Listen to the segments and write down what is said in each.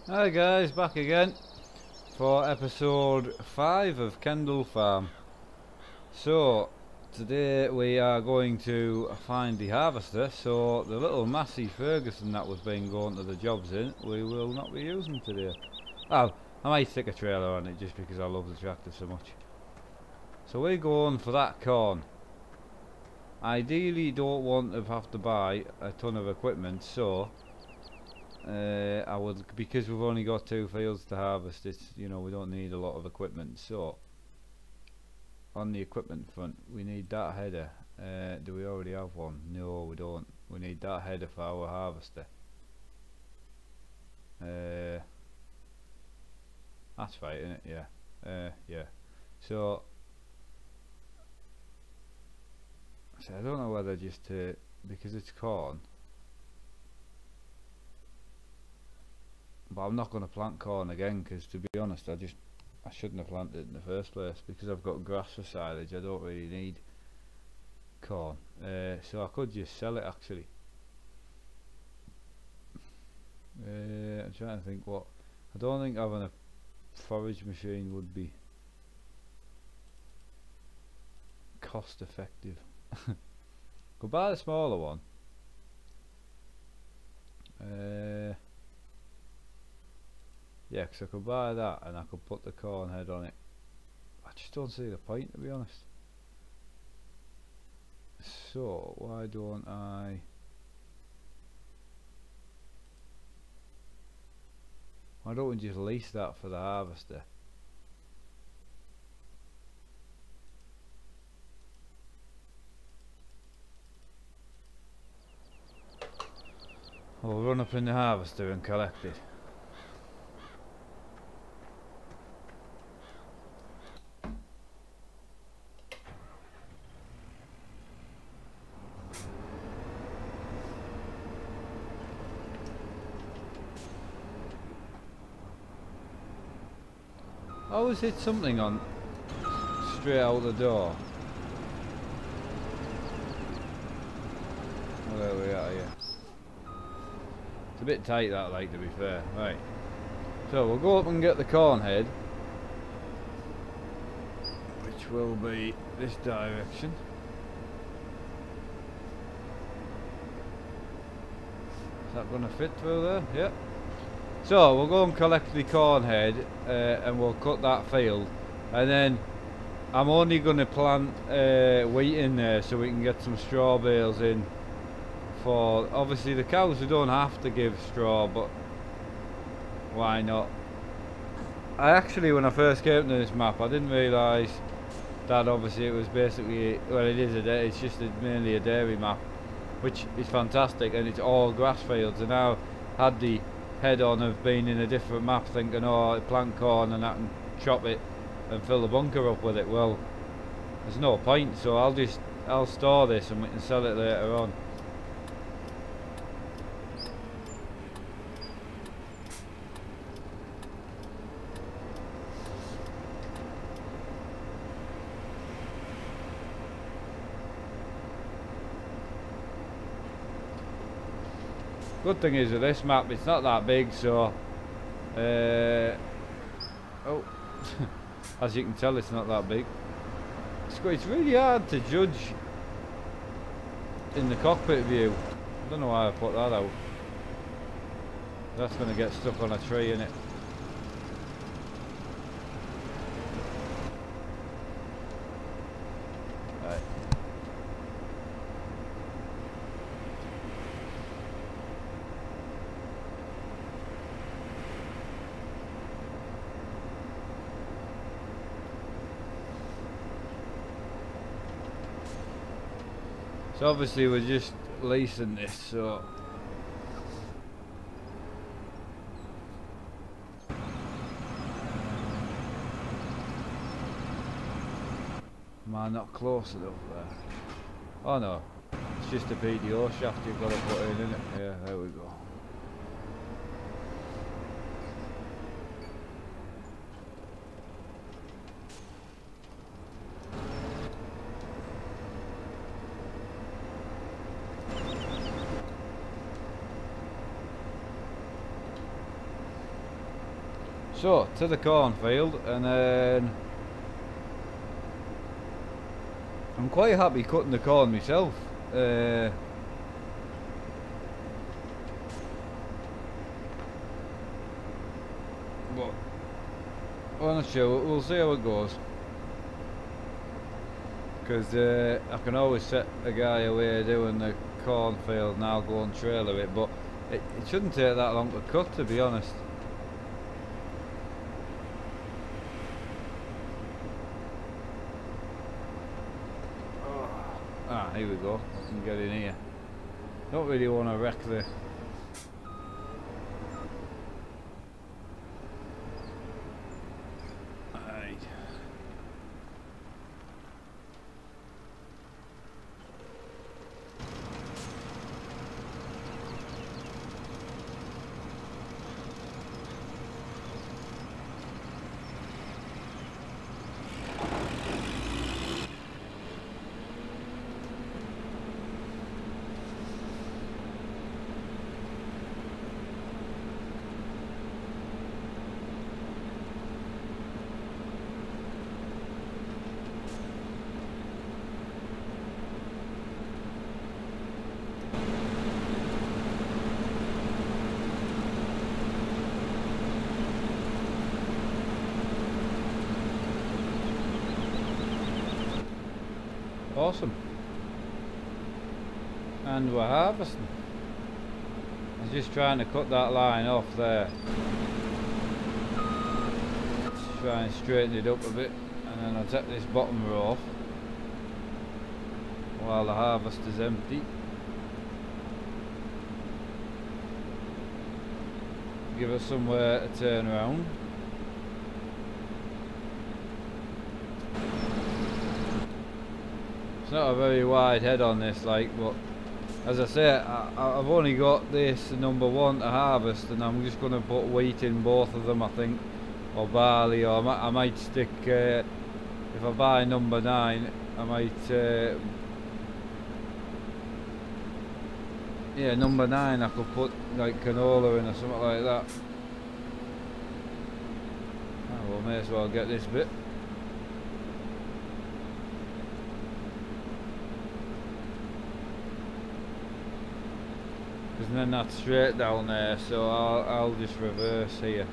Hi guys, back again for episode 5 of Kendle Farm. So today we are going to find the harvester, so the little Massey Ferguson that was been going to the jobs in, we will not be using today. Well, I might stick a trailer on it just because I love the tractor so much. So we're going for that corn. Ideally don't want to have to buy a ton of equipment, so I would, because we've only got 2 fields to harvest. It's, you know, we don't need a lot of equipment. So on the equipment front, we need that header. Do we already have one? No, we don't. We need that header for our harvester. That's right, isn't it? Yeah. Yeah. So I don't know whether just to, because it's corn. But I'm not going to plant corn again, because to be honest, I shouldn't have planted it in the first place, because I've got grass for silage. I don't really need corn, so I could just sell it actually. I'm trying to think what. I don't think having a forage machine would be cost effective. Could buy the smaller one. Yeah, because I could buy that and I could put the corn head on it. I just don't see the point, to be honest. So why don't I? Why don't we just lease that for the harvester? We'll run up in the harvester and collect it. I always hit something on straight out the door. Well, there we are, yeah. It's a bit tight that, like, to be fair. Right. So we'll go up and get the corn head, which will be this direction. Is that going to fit through there? Yep. So we'll go and collect the corn head, and we'll cut that field, and then I'm only going to plant wheat in there so we can get some straw bales in. For obviously the cows, we don't have to give straw, but why not? I actually, when I first came to this map, I didn't realise that obviously it was basically, well, it is it's just mainly a dairy map, which is fantastic, and it's all grass fields. And now had the head on of being in a different map, thinking, oh, plant corn and I can chop it and fill the bunker up with it. Well, there's no point, so I'll store this and we can sell it later on. Good thing is with this map, it's not that big, so oh, as you can tell, it's not that big. It's really hard to judge in the cockpit view. I don't know why I put that out. That's going to get stuck on a tree, innit? Right. So obviously we're just leasing this, so am I not close enough there? Oh no, it's just a PDO shaft you've got to put in, isn't it? Yeah, there we go. So to the cornfield, and then I'm quite happy cutting the corn myself. But I'm not sure, we'll see how it goes. Because I can always set a guy away doing the cornfield and I'll go and trailer it, but it shouldn't take that long to cut, to be honest. Ah, here we go, I can get in here. Don't really want to wreck the... Right. Awesome. And we're harvesting. I was just trying to cut that line off there. Just try and straighten it up a bit, and then I'll take this bottom row off while the harvest is empty. Give us somewhere to turn around. It's not a very wide head on this, like, but as I say, I've only got this number 1 to harvest, and I'm just going to put wheat in both of them, I think, or barley, or I might stick, if I buy number 9, I might, yeah, number 9 I could put like canola in or something like that. Oh, well, may as well get this bit. And then that's straight down there, so I'll just reverse here.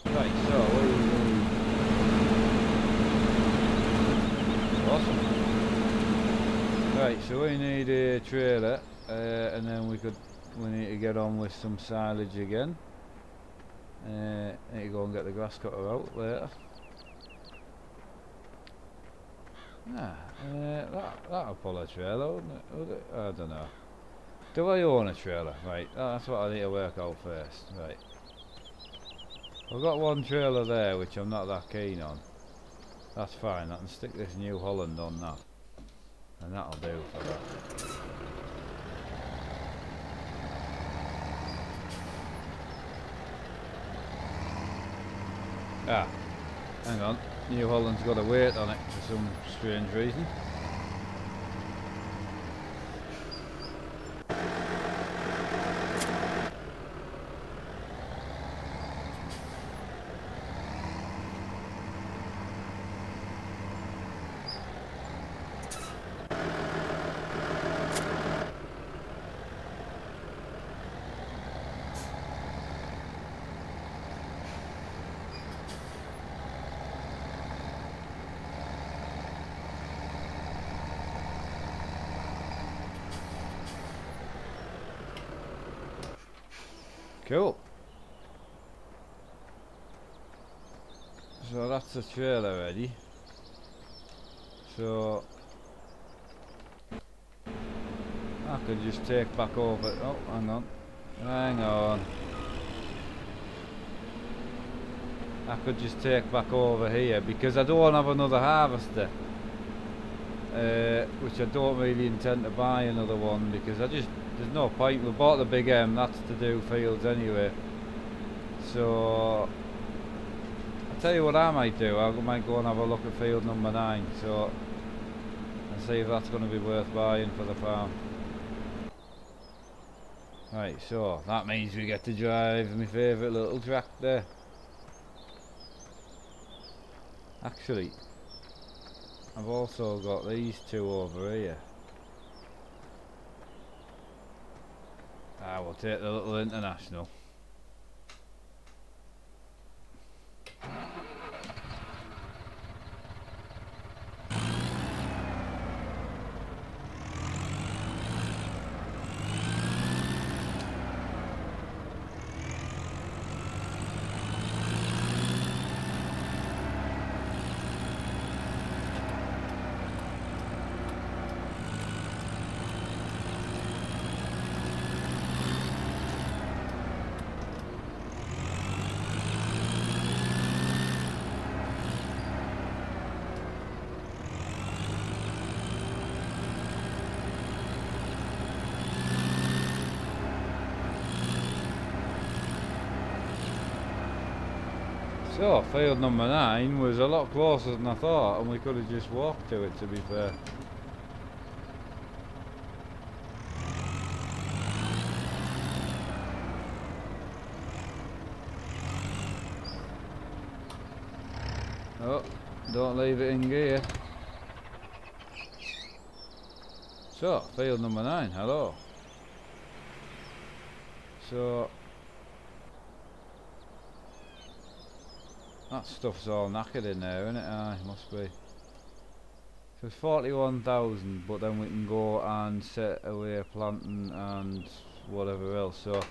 Right, so awesome. Right, so we need a trailer, and then we need to get on with some silage again. Need to go and get the grass cutter out later. That'll pull a trailer, wouldn't it? Would it? I don't know. Do I own a trailer? Right, that's what I need to work out first. Right. I've got one trailer there which I'm not that keen on. That's fine, I can stick this New Holland on that. And that'll do for that. Ah, hang on. New Holland's got a weight on it for some strange reason. Cool. So that's the trailer ready. So I could just take back over. Oh, hang on. Hang on. I could just take back over here because I don't have another harvester. Which I don't really intend to buy another one because there's no point. We bought the big M, that's to do fields anyway. So I'll tell you what I might do. I might go and have a look at field number 9. So and see if that's going to be worth buying for the farm. Right, so that means we get to drive my favourite little tractor. Actually, I've also got these two over here. We'll take the little International. So, field number 9 was a lot closer than I thought, and we could have just walked to it, to be fair. Oh, don't leave it in gear. So, field number 9, hello. So, that stuff's all knackered in there, isn't it? Aye, must be. So it's 41,000, but then we can go and set away planting and whatever else. So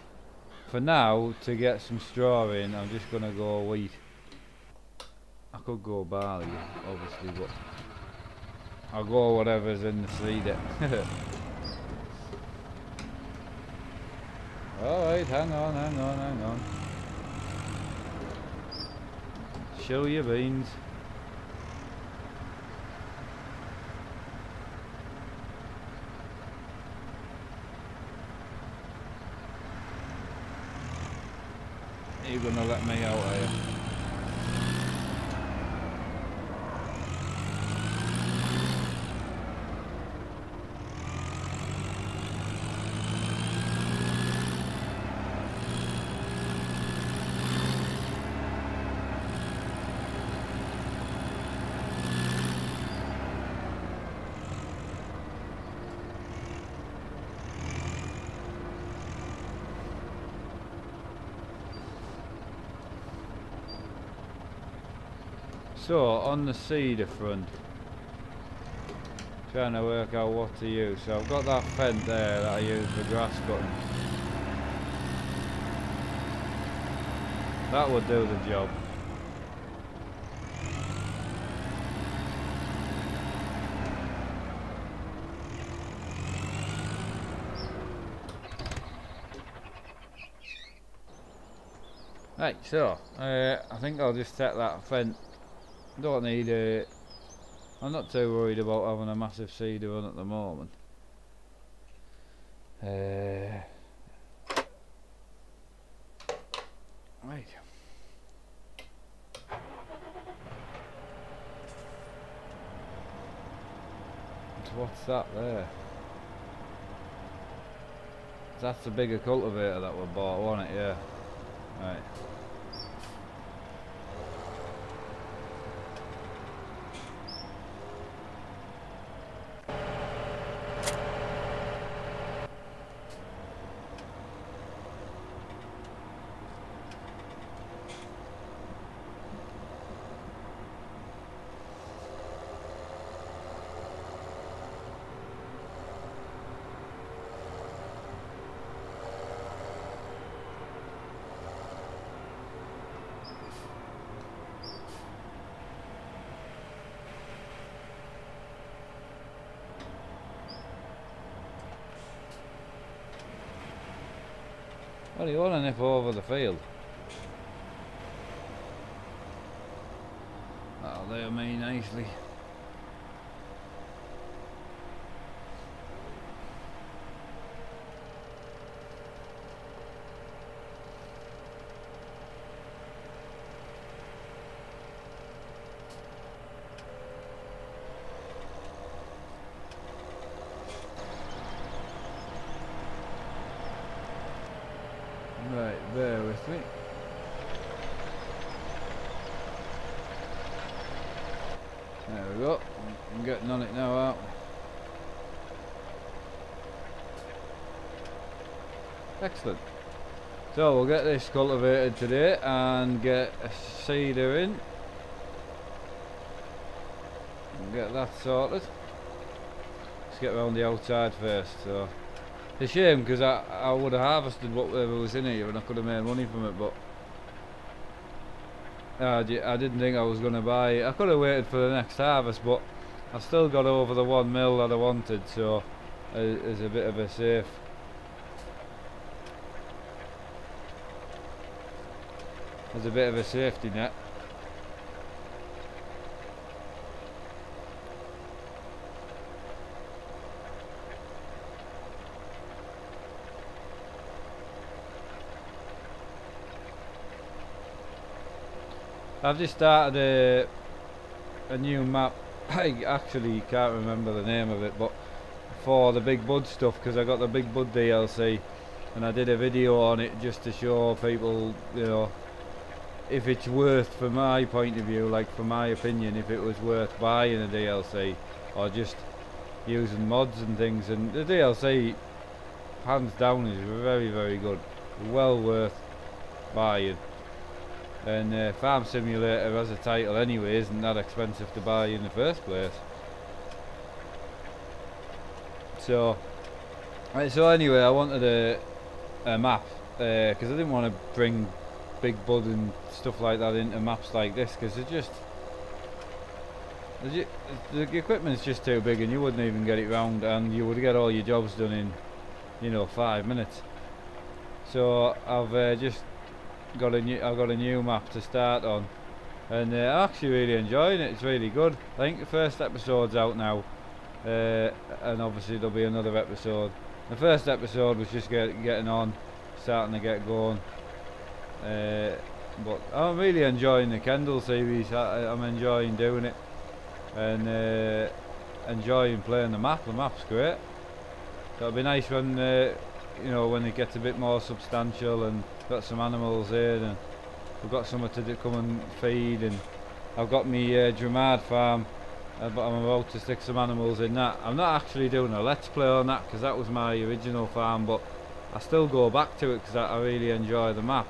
for now, to get some straw in, I'm just gonna go wheat. I could go barley, obviously, but I'll go whatever's in the seeder. Alright, hang on. Show your beans. You're gonna let me out, are you? So, on the seeder front, trying to work out what to use. So I've got that fence there that I use for grass cutting. That would do the job. Right, so, I think I'll just set that fence. Don't need it. I'm not too worried about having a massive seeder run at the moment. Right. What's that there? That's the bigger cultivator that we bought, wasn't it? Yeah. Right. Well, you want to nip over the field. That'll do me nicely. Right, bear with me. There we go. I'm getting on it now, out. Excellent. So we'll get this cultivated today and get a seeder in. And get that sorted. Let's get around the outside first. So it's a shame because I would have harvested whatever was in here and I could have made money from it, but I didn't think I was going to buy it. I could have waited for the next harvest, but I've still got over the 1 mil that I wanted, so it's a bit of a safe. There's a bit of a safety net. I've just started a new map. I actually can't remember the name of it, but for the Big Bud stuff, because I got the Big Bud DLC and I did a video on it just to show people, you know, if it's worth, from my point of view, like from my opinion, if it was worth buying a DLC or just using mods and things. And the DLC hands down is very, very good, well worth buying. And Farm Simulator as a title anyway isn't that expensive to buy in the first place. So anyway, I wanted a map because I didn't want to bring Big Bud and stuff like that into maps like this, because the equipment's just too big and you wouldn't even get it round, and you would get all your jobs done in, you know, 5 minutes. So I've just got a new map to start on, and I'm actually really enjoying it. It's really good. I think the first episode's out now, and obviously there'll be another episode. The first episode was just getting on, starting to get going, but I'm really enjoying the Kendle series. I'm enjoying doing it, and enjoying playing the map. The map's great. So it'll be nice when you know, when it gets a bit more substantial and got some animals here, and we've got somewhere to come and feed, and I've got me Dramad farm, but I'm about to stick some animals in that. I'm not actually doing a let's play on that because that was my original farm, but I still go back to it because I really enjoy the map.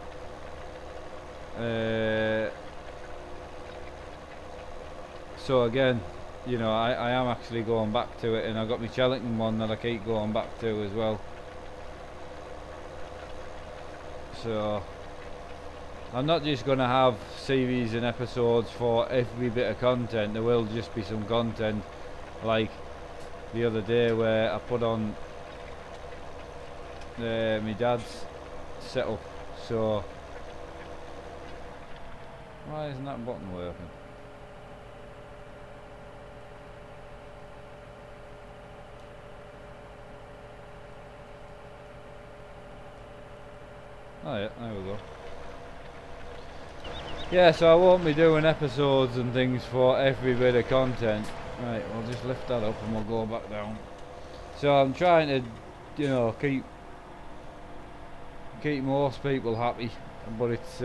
So again, you know, I am actually going back to it, and I've got my Chellington one that I keep going back to as well. So I'm not just going to have series and episodes for every bit of content. There will just be some content, like the other day where I put on my dad's setup. So why isn't that button working? Oh yeah, there we go. Yeah, so I won't be doing episodes and things for every bit of content. Right, we'll just lift that up and we'll go back down. So I'm trying to, you know, keep most people happy, but it's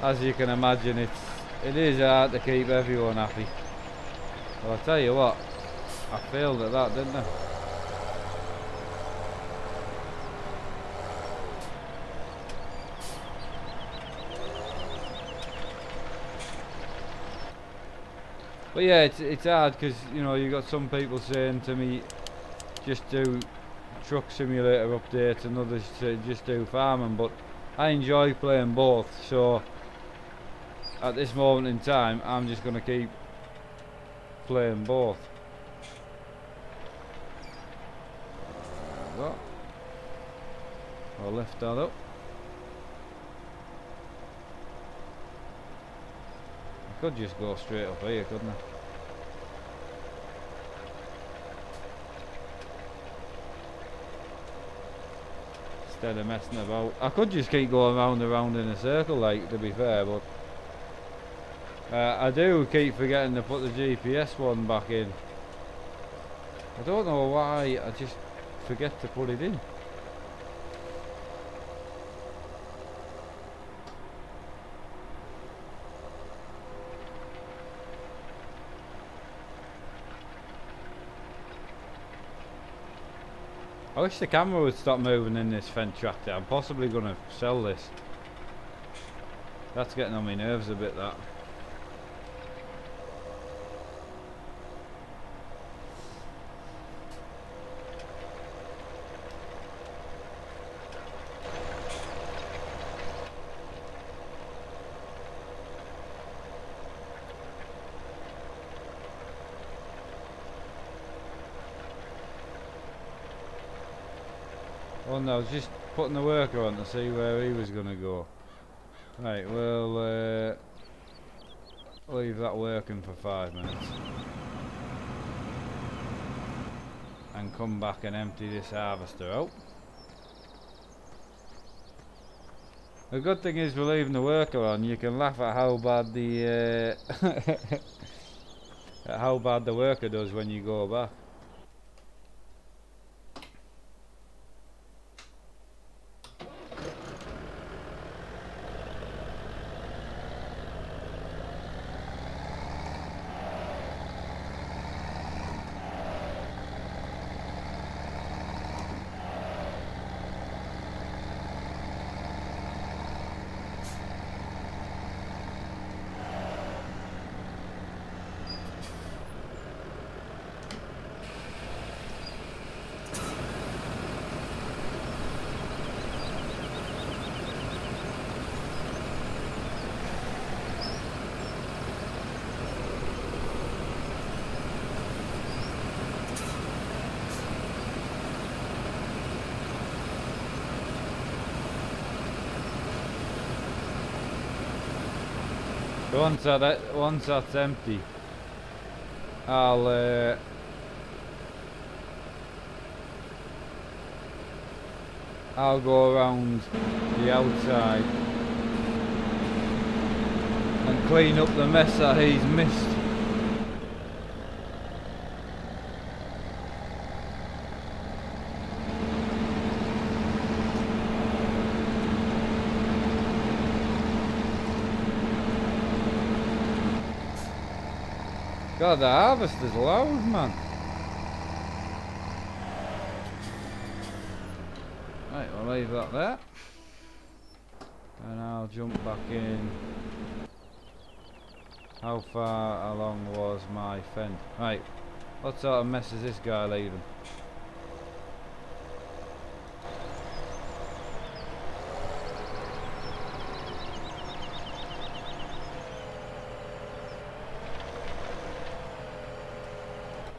as you can imagine, it is hard to keep everyone happy. Well, I'll tell you what, I failed at that, didn't I? But yeah, it's hard because, you know, you got some people saying to me, just do truck simulator updates, and others say just do farming, but I enjoy playing both. So at this moment in time, I'm just going to keep playing both. There we go. I'll lift that up. I could just go straight up here, couldn't I? Instead of messing about. I could just keep going round and round in a circle, like, to be fair, but I do keep forgetting to put the GPS one back in. I don't know why, I just forget to put it in. I wish the camera would stop moving in this Fendt tractor. I'm possibly going to sell this. That's getting on my nerves a bit, that. Well, no, I was just putting the worker on to see where he was going to go. Right, we'll leave that working for 5 minutes. And come back and empty this harvester out. The good thing is we're leaving the worker on. You can laugh at how bad the at how bad the worker does when you go back. Once that's empty, I'll go around the outside and clean up the mess that he's missed. God, the harvester's loud, man. Right, we'll leave that there. And I'll jump back in. How far along was my Fendt? Right, what sort of mess is this guy leaving?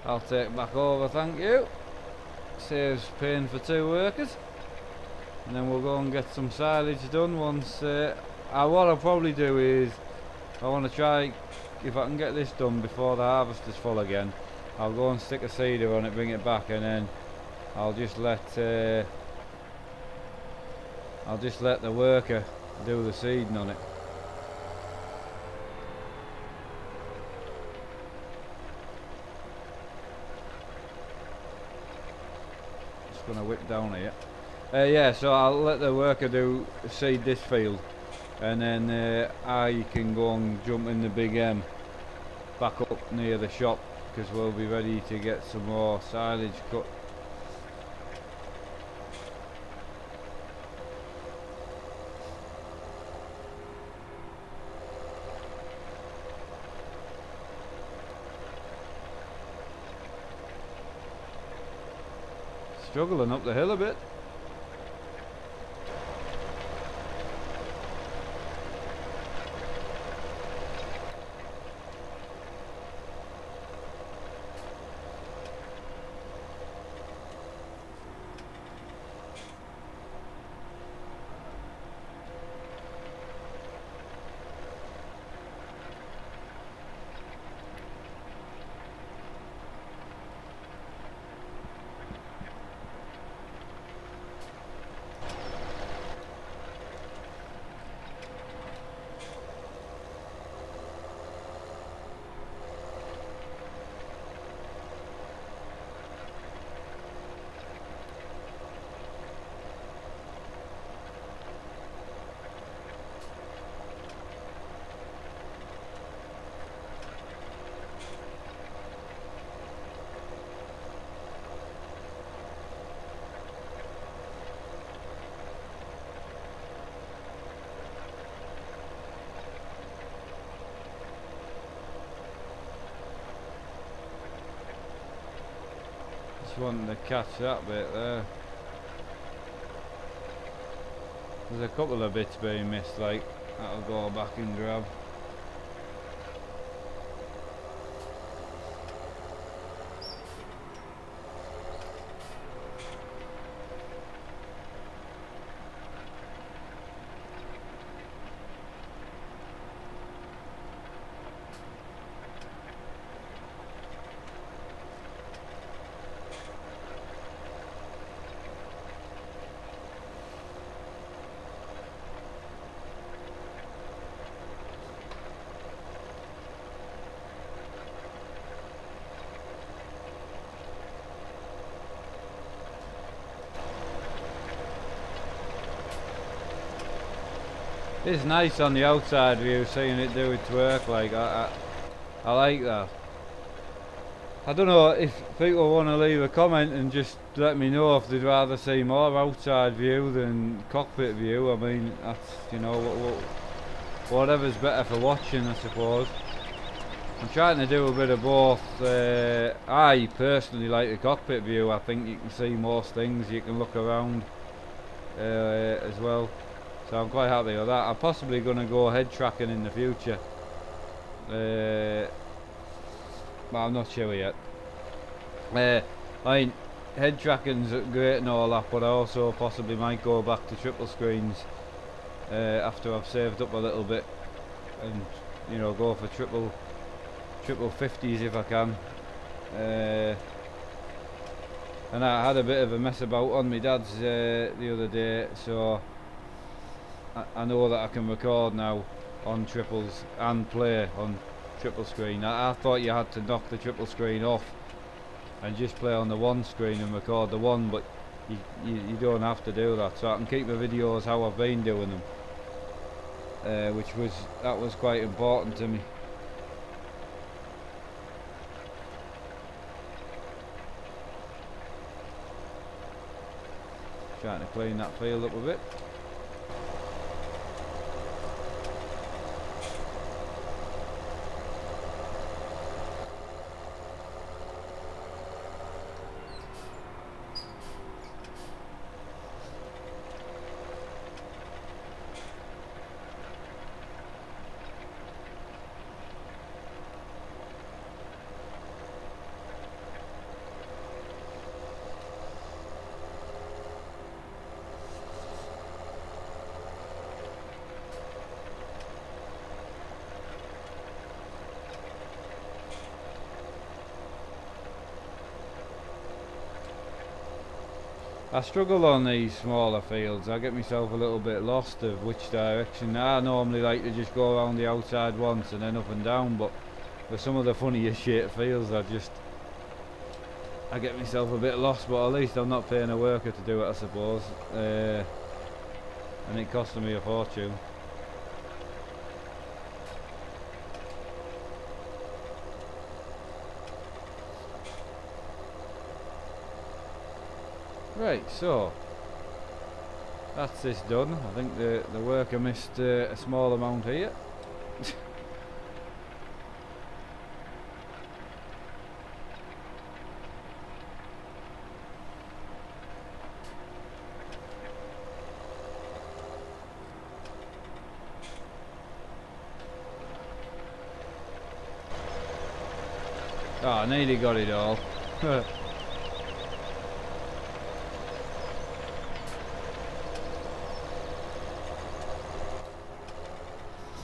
I'll take back over, thank you. Saves paying for 2 workers. And then we'll go and get some silage done once... what I'll probably do is... I want to try... If I can get this done before the harvester's full again, I'll go and stick a seeder on it, bring it back, and then I'll just let the worker do the seeding on it. Gonna whip down here. Yeah, so I'll let the worker seed this field, and then I can go and jump in the big M back up near the shop, because we'll be ready to get some more silage cut. Struggling up the hill a bit. wanting to catch that bit there. There's a couple of bits being missed, like that'll go back and grab. It's nice on the outside view seeing it do its work. Like I like that. I don't know if people want to leave a comment and just let me know if they'd rather see more outside view than cockpit view. I mean, that's, you know, whatever's better for watching, I suppose. I'm trying to do a bit of both. I personally like the cockpit view. I think you can see most things, you can look around as well. So I'm quite happy with that. I'm possibly going to go head tracking in the future. But I'm not sure yet. I mean, head tracking's great and all that, but I also possibly might go back to triple screens after I've saved up a little bit, and you know, go for triple 50s if I can. And I had a bit of a mess about on my dad's the other day, so I know that I can record now on triples and play on triple screen. I thought you had to knock the triple screen off and just play on the one screen and record the one, but you don't have to do that. So I can keep the videos how I've been doing them, that was quite important to me. Trying to clean that field up a bit. I struggle on these smaller fields. I get myself a little bit lost of which direction. I normally like to just go around the outside once and then up and down, but with some of the funniest shaped fields I get myself a bit lost, but at least I'm not paying a worker to do it, I suppose. And it costed me a fortune. Right, so that's this done. I think the worker missed a small amount here. Oh, I nearly got it all.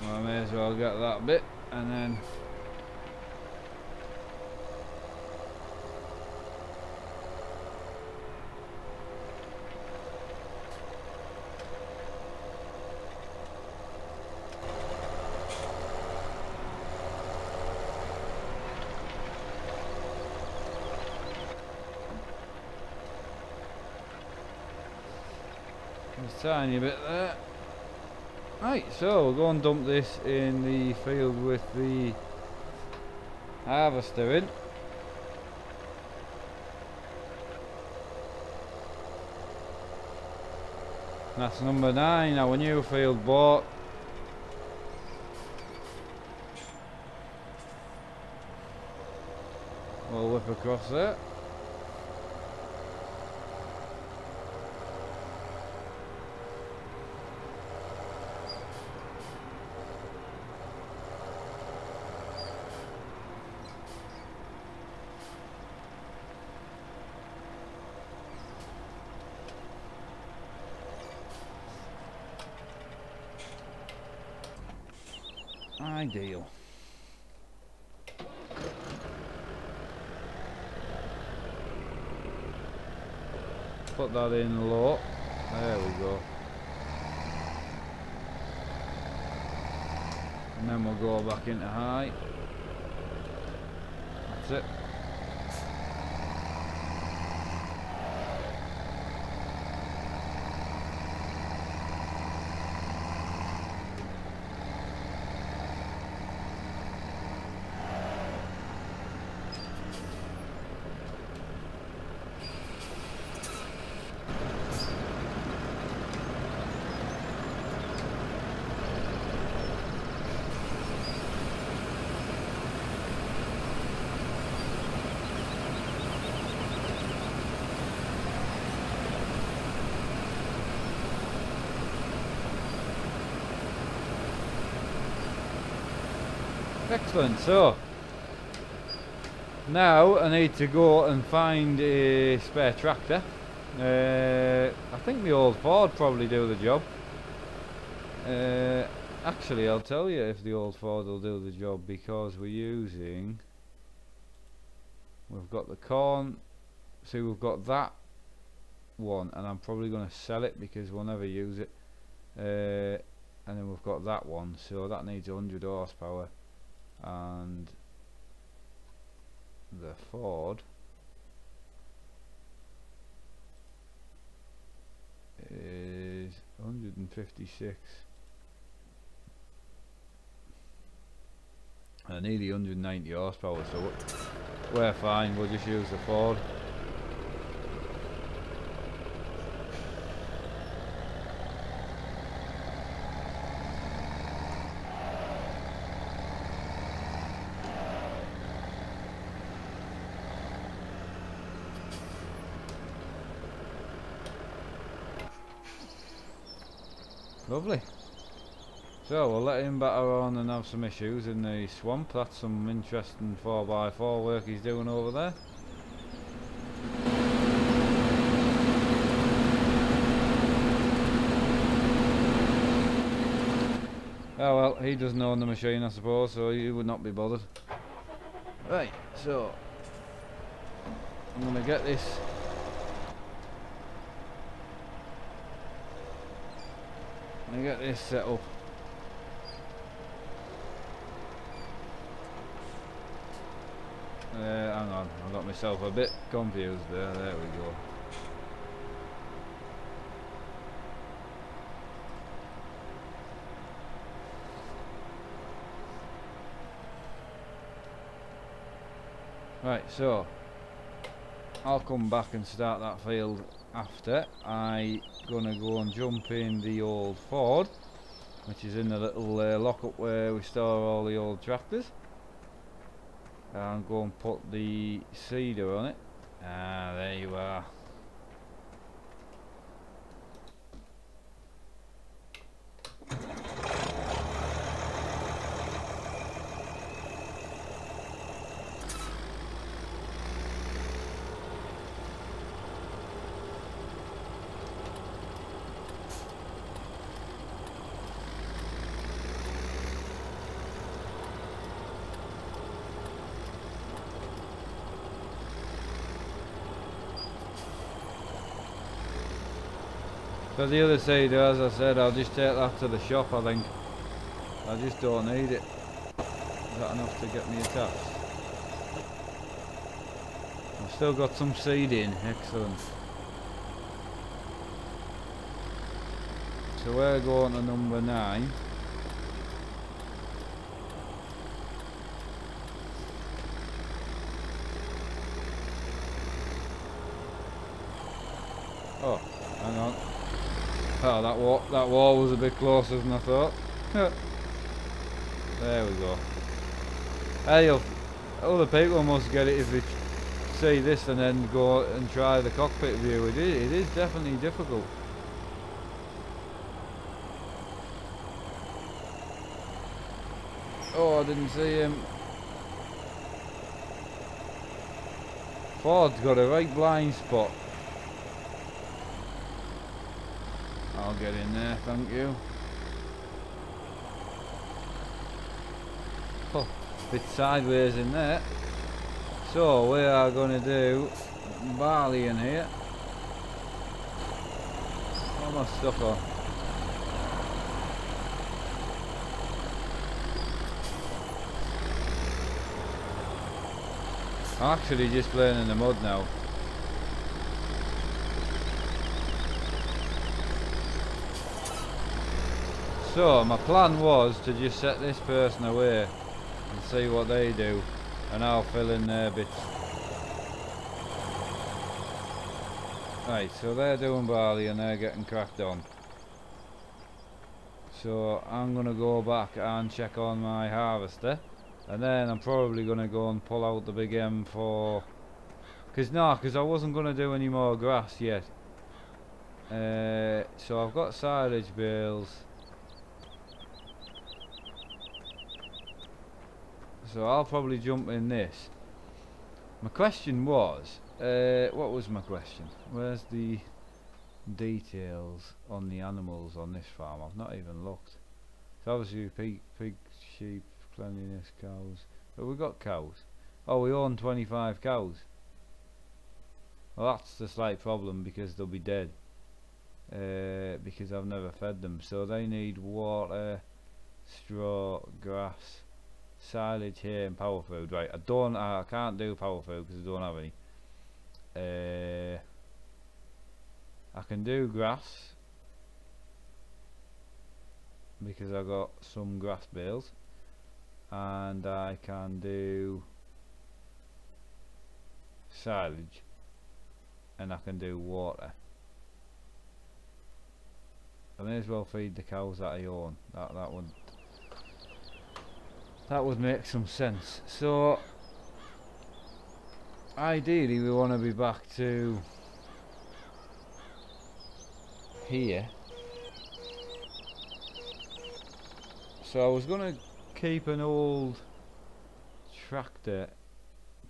I may as well get that bit and then there's a tiny bit there. Right, so we'll go and dump this in the field with the harvester in. That's number 9, our new field bought. We'll whip across there. Ideal. Put that in low. There we go. And then we'll go back into high. That's it. Excellent. So now I need to go and find a spare tractor. I think the old Ford probably do the job. Actually, I'll tell you if the old Ford will do the job, because we've got the corn. See, we've got that one, and I'm probably going to sell it because we'll never use it. And then we've got that one, so that needs 100 horsepower. And the Ford is 156. I need 190 horsepower, so we're fine. We'll just use the Ford. Lovely. So we'll let him batter on and have some issues in the swamp. That's some interesting 4x4 work he's doing over there. Oh well, he doesn't own the machine, I suppose, so he would not be bothered. Right, so I'm going to get this set up. Hang on, I got myself a bit confused there. There we go. Right, so I'll come back and start that field after. I'm gonna go and jump in the old Ford, which is in the little lockup where we store all the old tractors, and go and put the seeder on it. Ah, there you are. So the other seeder, as I said, I'll just take that to the shop, I think. I just don't need it. Is that enough to get me attached? I've still got some seed in, excellent. So we're going to number 9. Oh, hang on. Oh, that wall was a bit closer than I thought. There we go. Hey, other people must get it if they see this and then go and try the cockpit view. It is definitely difficult. Oh, I didn't see him. Ford's got a right blind spot. I'll get in there, thank you. Oh, bit sideways in there. So we are going to do barley in here. All my stuff on. I'm actually just playing in the mud now. So my plan was to just set this person away and see what they do, and I'll fill in their bits. Right, so they're doing barley and they're getting cracked on. So I'm gonna go back and check on my harvester, and then I'm probably gonna go and pull out the big M4. Cause I wasn't gonna do any more grass yet. So I've got silage bales. So I'll probably jump in this. My question was, what was my question? Where's the details on the animals on this farm? I've not even looked. So obviously pig, sheep, cleanliness, cows. But we've got cows. Oh, we own 25 cows. Well, that's the slight problem because they'll be dead. Because I've never fed them. So they need water, straw, grass, silage, hay and power food. Right, I can't do power food because I don't have any. I can do grass because I got some grass bales, and I can do silage, and I can do water. I may as well feed the cows that I own. That would make some sense. So ideally we want to be back to here. So I was going to keep an old tractor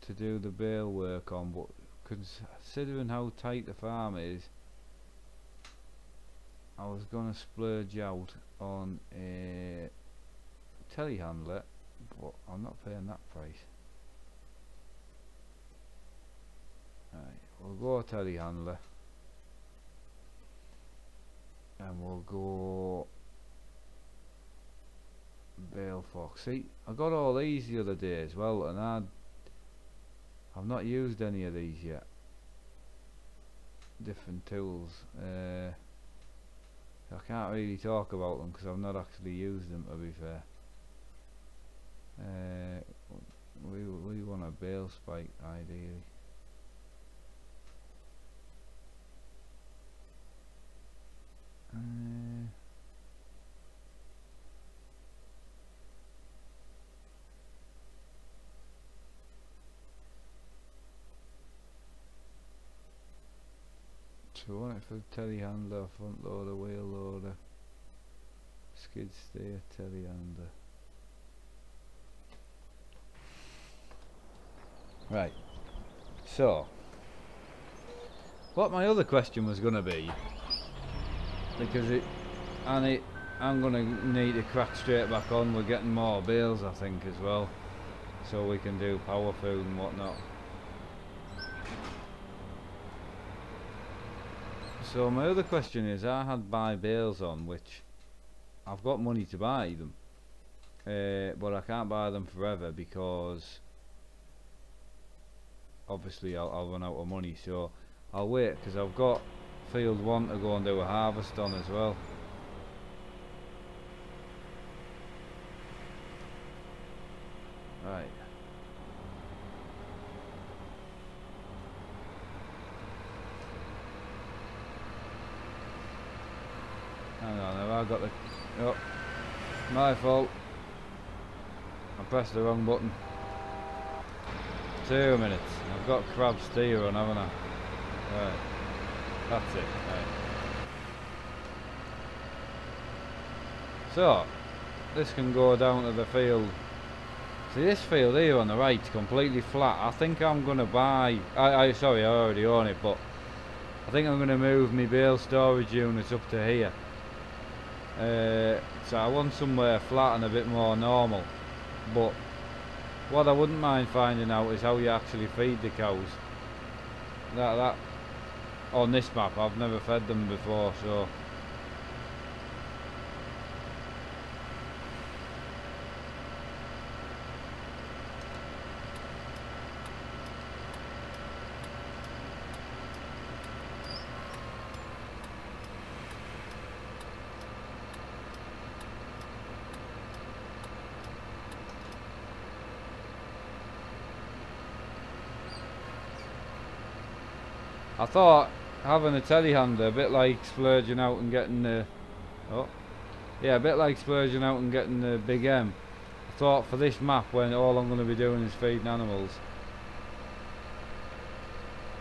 to do the bale work on, but considering how tight the farm is, I was going to splurge out on a telehandler, but I'm not paying that price. Right, we'll go telehandler, and we'll go bale fork. See, I got all these the other day as well, and I've not used any of these yet. Different tools. I can't really talk about them because I've not actually used them, to be fair. We want a bale spike ideally. So I want it for telehandler, front loader, wheel loader, skid steer, telehandler. Right. So what my other question was going to be, because I'm going to need to crack straight back on. We're getting more bales, I think, as well, so we can do power food and whatnot. So my other question is, I had buy bales on, which I've got money to buy them, but I can't buy them forever because obviously I'll run out of money. So I'll wait, because I've got field 1 to go and do a harvest on as well. Right. Hang on, have I got the... Oh, my fault. I pressed the wrong button. 2 minutes. I've got crab steer on, haven't I? Right. That's it. Right. So, this can go down to the field. See, this field here on the right is completely flat. I think I'm going to buy... sorry, I already own it, but I think I'm going to move my bale storage units up to here. So I want somewhere flat and a bit more normal, but What I wouldn't mind finding out is how you actually feed the cows. That on this map, I've never fed them before, so. I thought having a telehandler, a bit like splurging out and getting the, a bit like splurging out and getting the big M. I thought for this map, when all I'm going to be doing is feeding animals,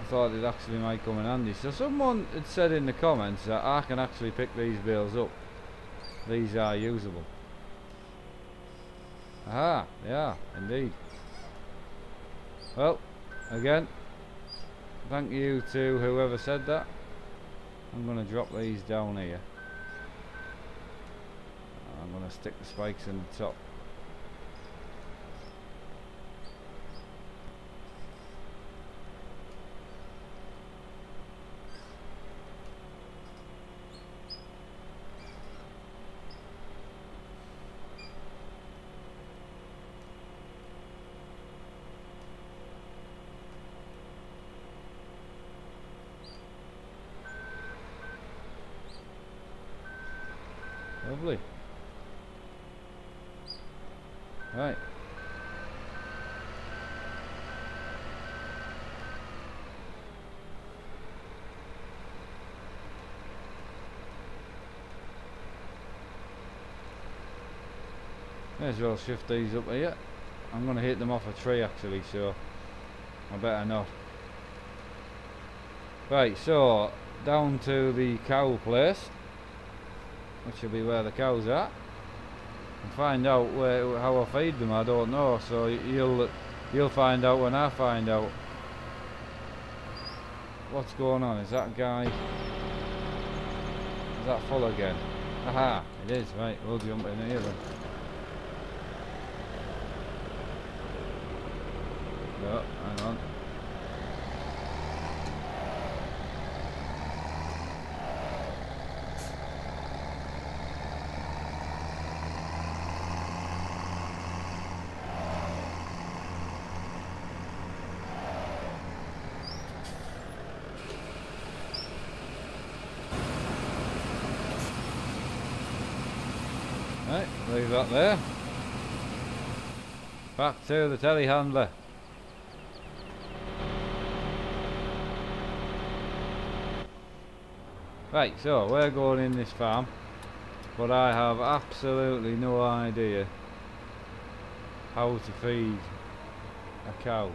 I thought it actually might come in handy. So someone had said in the comments that I can actually pick these bales up. These are usable. Aha, yeah, indeed. Well, again, thank you to whoever said that. I'm going to drop these down here. I'm going to stick the spikes in the top. Lovely. Right. May as well shift these up here. I'm going to hit them off a tree actually, so I better not. Right, so down to the cow place, which will be where the cows are, and find out how I feed them. I don't know, so you'll find out when I find out. What's going on? Is that guy? Is that full again? Aha, it is. Right, we'll jump in here then. Oh, hang on. Right, leave that there. Back to the telehandler. Right, so we're going in this farm, but I have absolutely no idea how to feed a cow.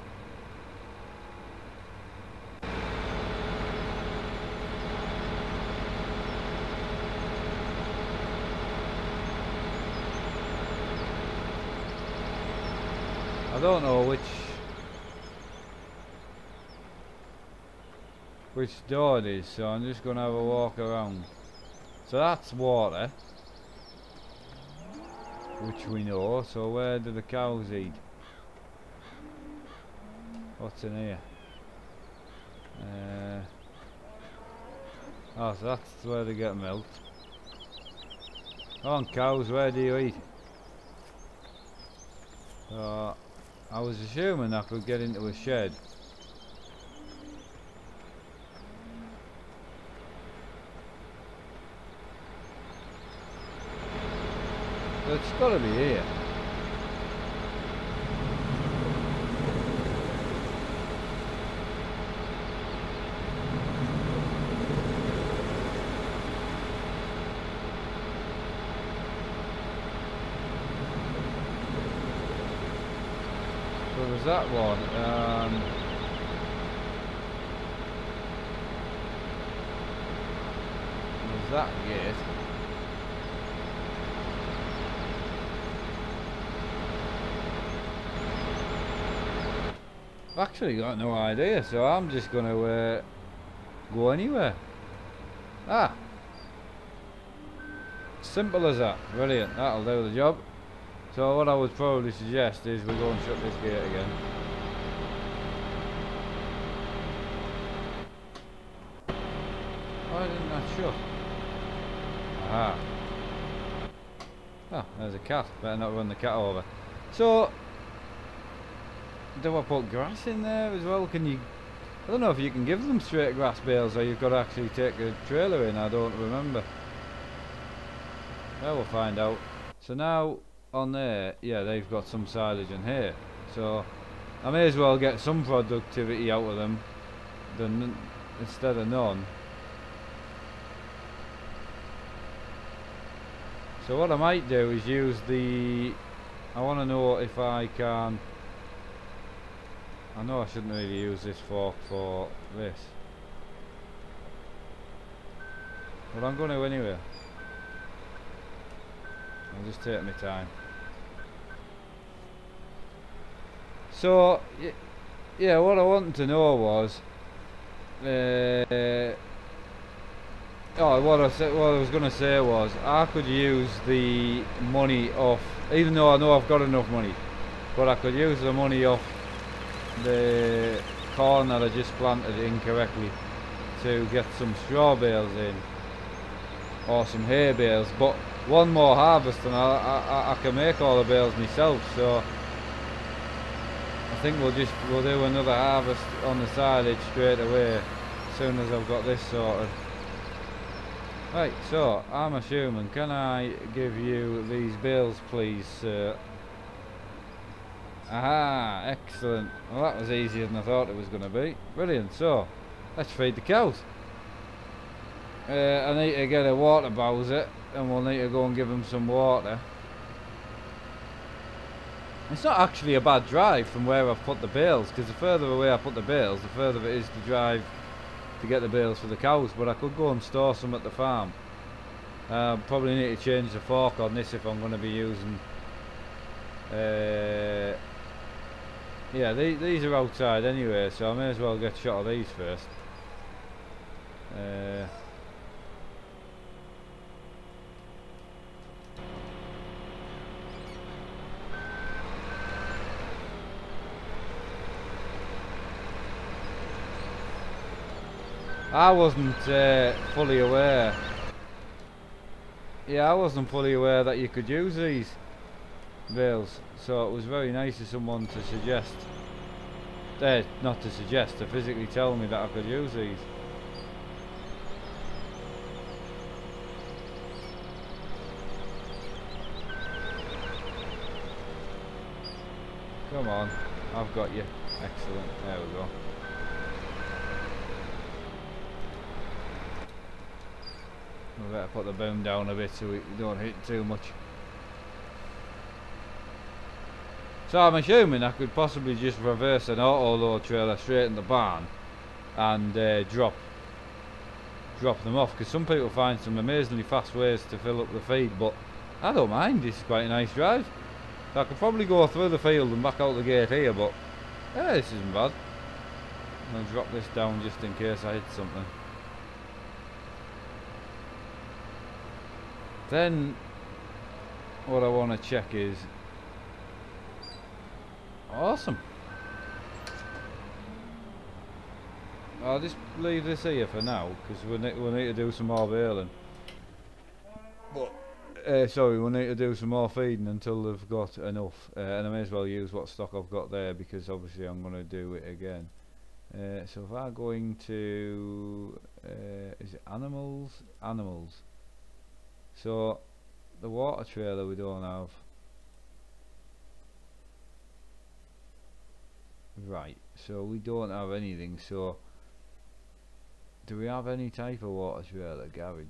I don't know which door it is, so I'm just going to have a walk around. So that's water, which we know. So where do the cows eat? What's in here? Oh, so that's where they get milk. Come on cows, where do you eat? I was assuming I could get into a shed. So it's got to be here. So there's that one. There's that gate. I've actually got no idea, so I'm just going to go anywhere. Simple as that. Brilliant, that'll do the job. So what I would probably suggest is we go and shut this gate again. Why didn't that shut? Aha. Oh, there's a cat. Better not run the cat over. So, do I put grass in there as well? Can you... I don't know if you can give them straight grass bales or you've got to actually take a trailer in. I don't remember. Well, we'll find out. So now, on there, yeah, they've got some silage in here. So, I may as well get some productivity out of them than instead of none. So what I might do is use the... I want to know if I can... I know I shouldn't really use this fork for this, but I'm going to anyway. I'll just take my time. So, yeah, what I wanted to know was... what I was going to say was, I could use the money off, even though I know I've got enough money, but I could use the money off the corn that I just planted incorrectly to get some straw bales in, or some hay bales, but one more harvest and I can make all the bales myself. So I think we'll do another harvest on the silage straight away as soon as I've got this sorted. Right, so I'm assuming, can I give you these bales please, sir? Aha, excellent. Well, that was easier than I thought it was going to be. Brilliant. So, let's feed the cows. I need to get a water bowser and we'll need to go and give them some water. It's not actually a bad drive from where I've put the bales, because the further away I put the bales, the further it is to drive to get the bales for the cows, but I could go and store some at the farm. Probably need to change the fork on this if I'm going to be using... yeah, these are outside anyway, so I may as well get a shot of these first. I wasn't fully aware. Yeah, I wasn't fully aware that you could use these bales, so it was very nice of someone to suggest, not to suggest, to physically tell me that I could use these. Come on, I've got you. Excellent, there we go. We better put the boom down a bit so we don't hit too much. So I'm assuming I could possibly just reverse an auto load trailer straight in the barn and drop them off, because some people find some amazingly fast ways to fill up the feed, but I don't mind. This is quite a nice drive. So I could probably go through the field and back out the gate here, but yeah, this isn't bad. I'll drop this down just in case I hit something. Then what I want to check is... Awesome. I'll just leave this here for now, because we'll need to do some more baling. But sorry, we'll need to do some more feeding until they've got enough, and I may as well use what stock I've got there, because obviously I'm going to do it again. So if I'm going to is it animals? Animals. So the water trailer we don't have. Right, so we don't have anything. So do we have any type of water trailer? Garage.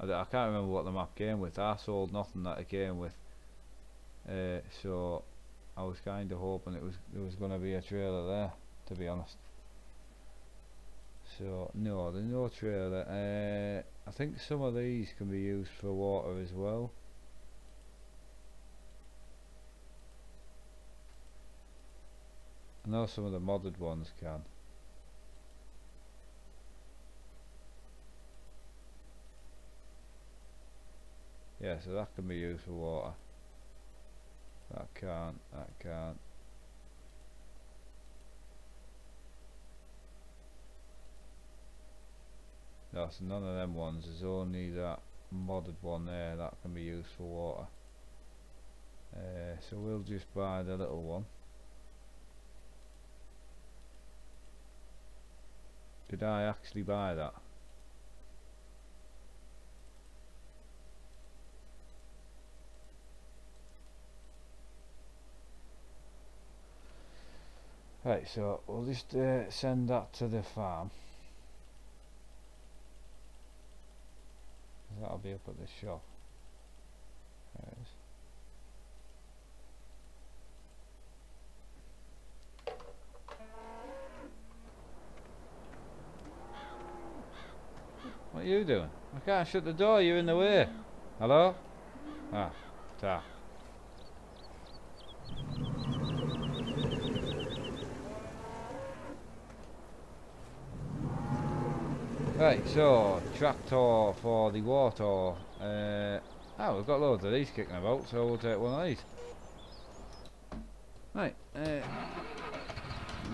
I can't remember what the map came with. I sold nothing that it came with. So I was kind of hoping there was going to be a trailer there, to be honest. So no, there's no trailer. I think some of these can be used for water as well. I know some of the modded ones can. Yeah, so that can be used for water. That can't, that can't. That's none of them ones, there's only that modded one there that can be used for water. So we'll just buy the little one. Did I actually buy that? Right, so we'll just send that to the farm. That'll be up at the shop. There it is. What are you doing? I can't shut the door, you're in the way. Hello? Ah, ta. Right, so tractor for the water. Oh, we've got loads of these kicking about, so we'll take one of these. Right,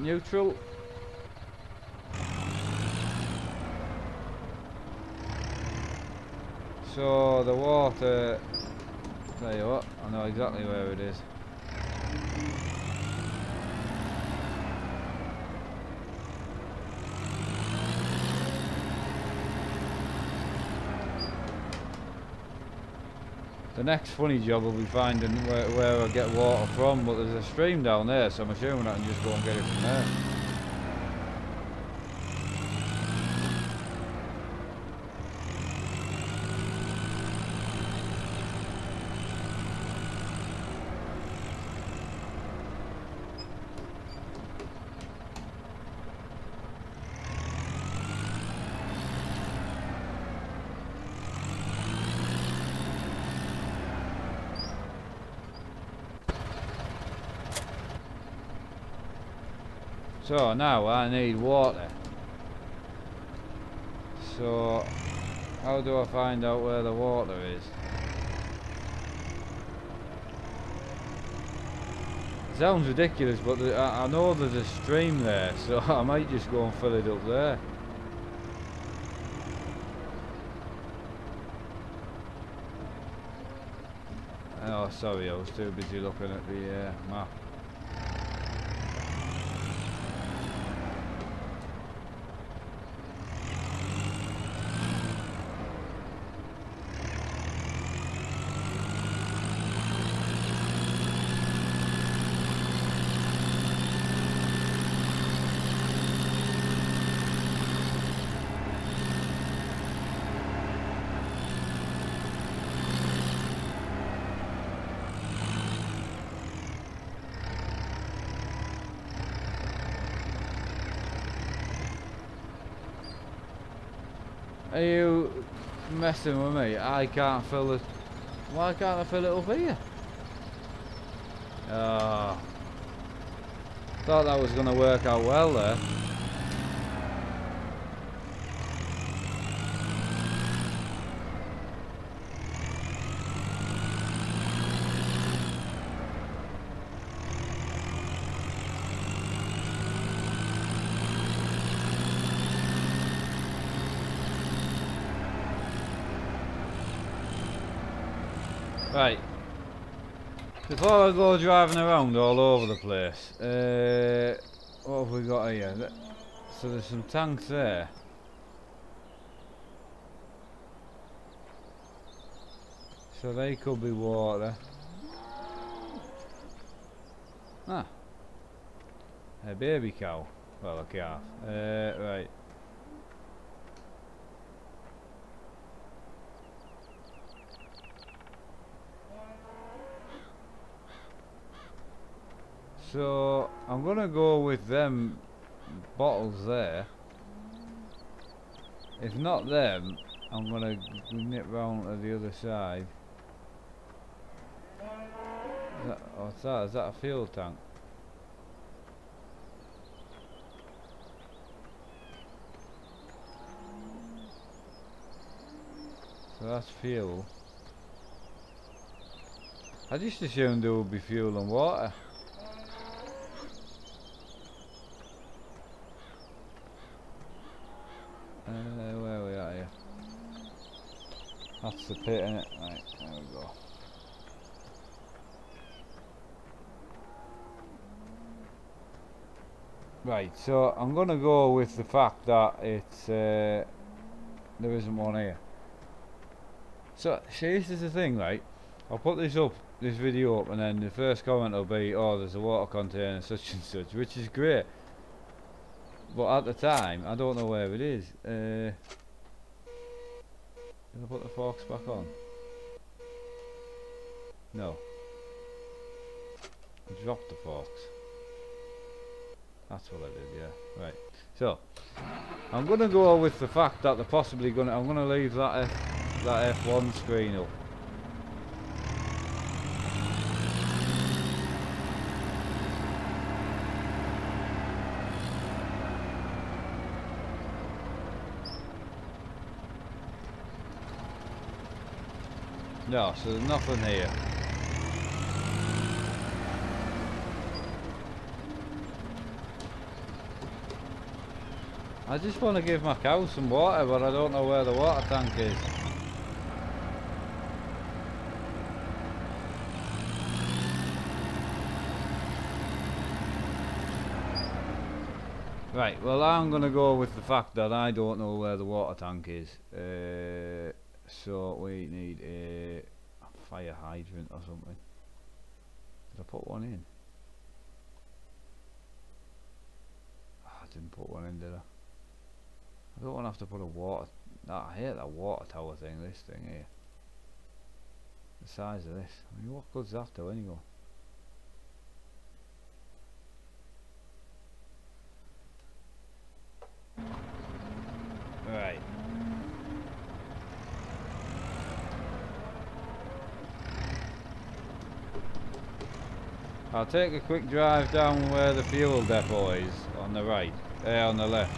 neutral. So the water, tell you what, I know exactly where it is. The next funny job will be finding where I get water from, but there's a stream down there, so I'm assuming I can just go and get it from there. So now I need water. So how do I find out where the water is? It sounds ridiculous, but I know there's a stream there, so I might just go and fill it up there. Oh, sorry, I was too busy looking at the map. Are you messing with me? I can't fill it. Why can't I fill it up here? Oh, thought that was going to work out well there. Right, before I go driving around all over the place, what have we got here? So there's some tanks there. So they could be water. Ah, a baby cow. Well, a calf. Right. So I'm gonna go with them bottles there. If not them, I'm gonna nip round to the other side. What's that? Is that a fuel tank? So that's fuel. I just assumed there would be fuel and water. Where we are here? That's the pit, innit? Right, there we go. Right, so I'm gonna go with the fact that it's there isn't one here. So, see, this is the thing, right? I'll put this video up, and then the first comment will be, "Oh, there's a water container, such and such," which is great. But at the time, I don't know where it is. Did I put the forks back on? No. I dropped the forks. That's what I did, yeah. Right. So, I'm gonna go with the fact that they're possibly gonna. I'm gonna leave that F1 screen up. No, so there's nothing here. I just want to give my cow some water, but I don't know where the water tank is. Right, well I'm going to go with the fact that I don't know where the water tank is. So we need a fire hydrant or something. Did I put one in? Oh, I didn't put one in, did I? I don't want to have to put a water... I hate that water tower thing, this thing here. The size of this. I mean, what good's that do anyway? Right. I'll take a quick drive down where the fuel depot is, on the right, on the left.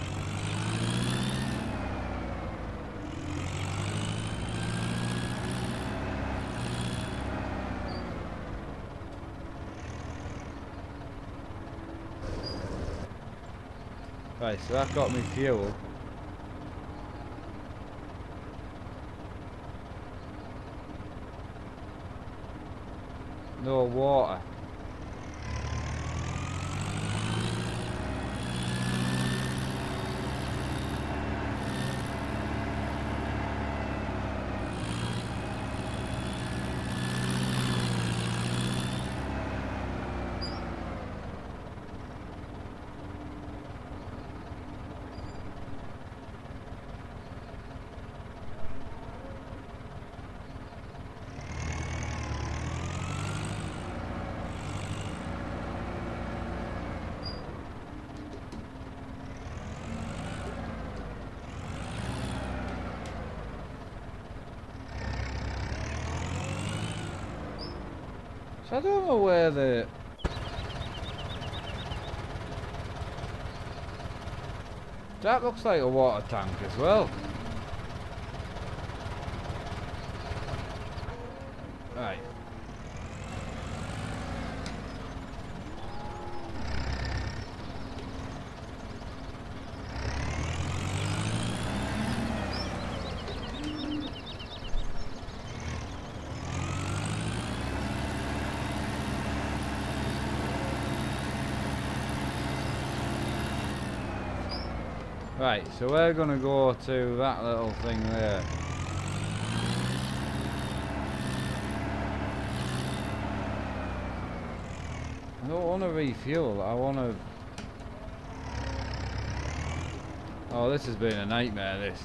Right, so that got me fuel. No water. So I don't know where the... That looks like a water tank as well. Right. Right, so we're gonna go to that little thing there. I don't want to refuel, I want to... Oh, this has been a nightmare, this.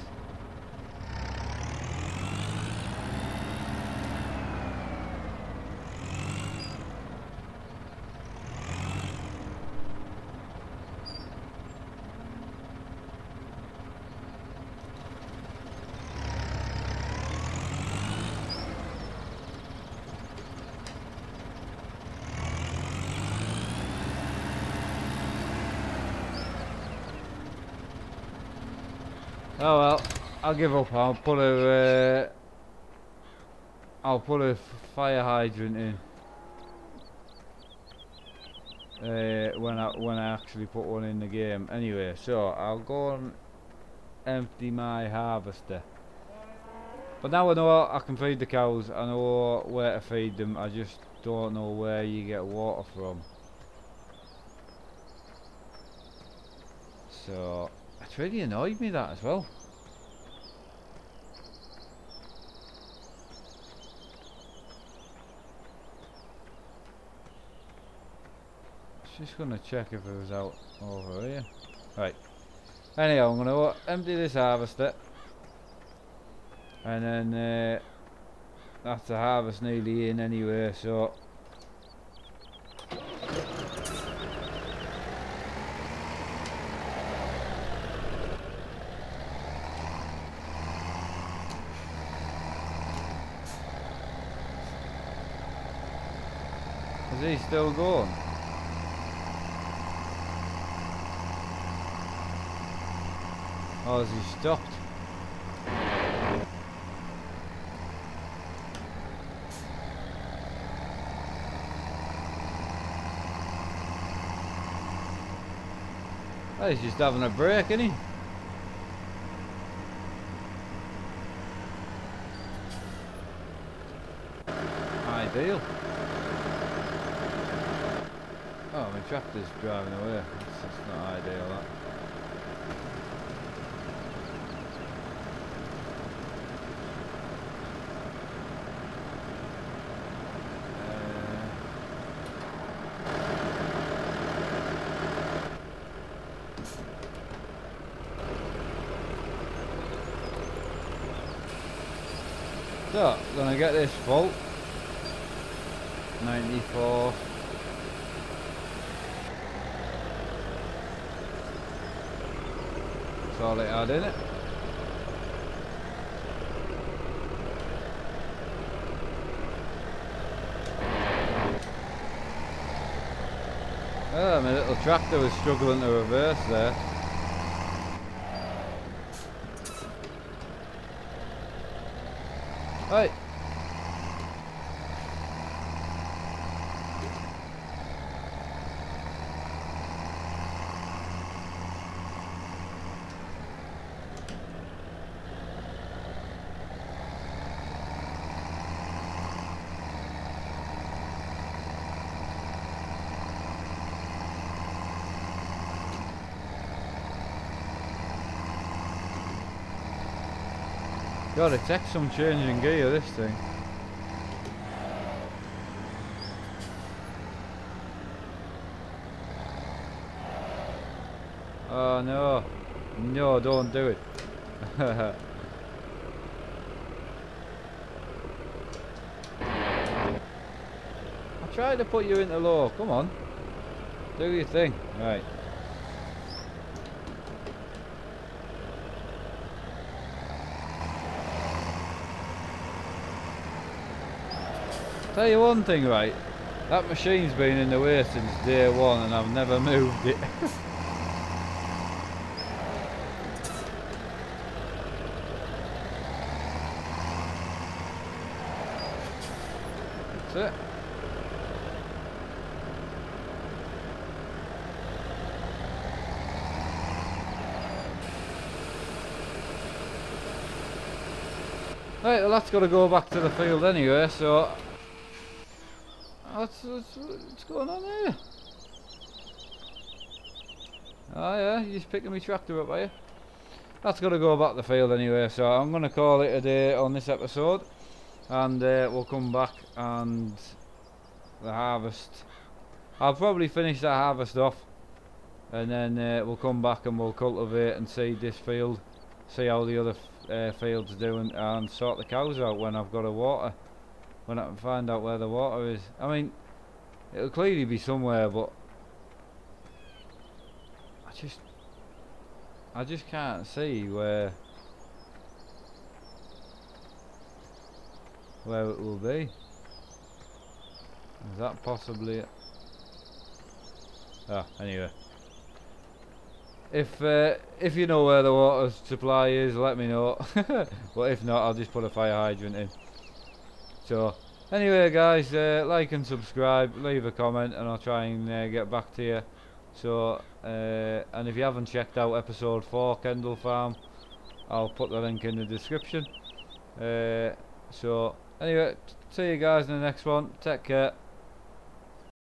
Oh well, I'll give up. I'll put a fire hydrant in. when I actually put one in the game. Anyway, so I'll go and empty my harvester. But now I know I can feed the cows. I know where to feed them. I just don't know where you get water from. So it's really annoyed me, that as well. Just gonna check if it was out over here. Right. Anyhow, I'm gonna empty this harvester, and then that's the harvest nearly in anyway. So is he still going? Oh, has he stopped? Oh, he's just having a break, isn't he? Ideal. Oh, my tractor's driving away. That's not ideal, that. So, gonna get this full. 94. That's all it had in it. Oh, my little tractor was struggling to reverse there. Right. God, it takes some changing gear, this thing. Oh no. No, don't do it. I tried to put you into low. Come on. Do your thing. Right. Tell you one thing, right? That machine's been in the way since day one and I've never moved it. That's it. Right, well that's got to go back to the field anyway, so... What's going on here? Oh yeah, you're just picking me tractor up, are you? That's got to go back to the field anyway, so I'm going to call it a day on this episode. And we'll come back and the harvest. I'll probably finish that harvest off. And then we'll come back and we'll cultivate and seed this field. See how the other fields are doing and sort the cows out when I've got a water. When I can find out where the water is. I mean, it'll clearly be somewhere, but I just can't see where it will be. Is that possibly it? Ah, anyway. If you know where the water supply is, let me know. But if not, I'll just put a fire hydrant in. So, Anyway guys, like and subscribe, leave a comment and I'll try and get back to you. So and if you haven't checked out episode 4 Kendle Farm, I'll put the link in the description. So anyway, see you guys in the next one. Take care.